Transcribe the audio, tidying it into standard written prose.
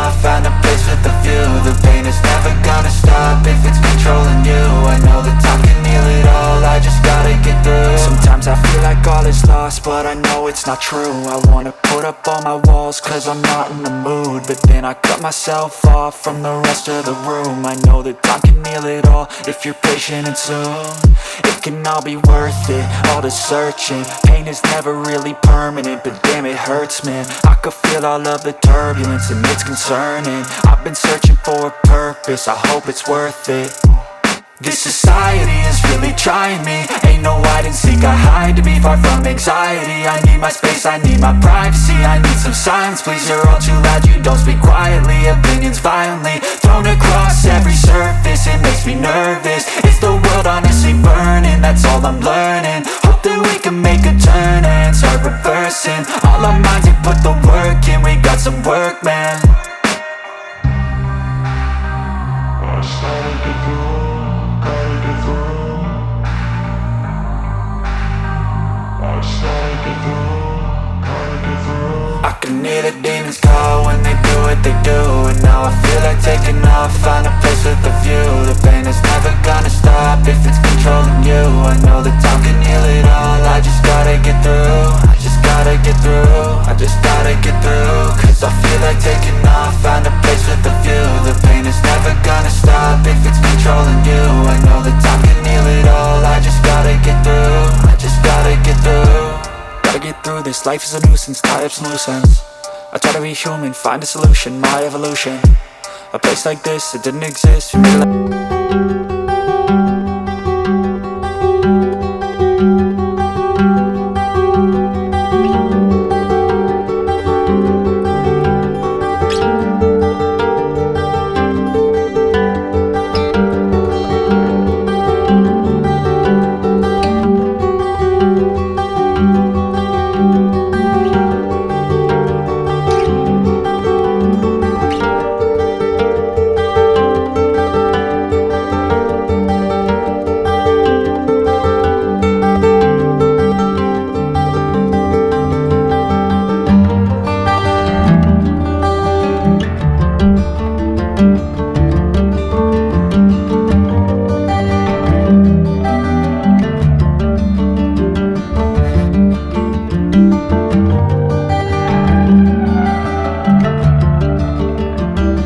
off, find a place with a view. The pain is never gonna stop if it's controlling you. I know that time can heal it all, I just gotta get through. Sometimes I feel like all is lost, but I know it's not true. I wanna put up all my walls cause I'm not in the mood, but then I cut myself off from the rest of the room. I know that time can heal it all if you're patient and soon. It can all be worth it, all the searching. Pain is never really permanent, but damn it hurts, man. I could feel all of the turbulence and it's concerning. I've been searching for a purpose, I hope it's worth it. This society is really trying me. Ain't no hide and seek, I hide to be far from anxiety. I need my space, I need my privacy, I need some silence, please. You're all too loud, you don't speak quietly. Opinions violently thrown across every surface, it makes me nervous. Is the world honestly burning? That's all I'm learning. Hope that we can make a turn and start reversing. All our minds, we put the work in, we got some work, man. I can hear the demons call when they do what they do, and now I feel like taking off, find a place with a view. The pain is never gonna stop if it's controlling you. I know that time can heal it all, I just gotta get through. I just gotta get through, I just gotta get through. Cause I feel like taking off, find a place with a view. The pain is never gonna stop if it's controlling you. I know that time can heal it all, I just gotta get through. I just gotta get through. Gotta get through this, life is a nuisance, tie up some loose ends. I try to be human, find a solution, my evolution. A place like this, it didn't exist for me.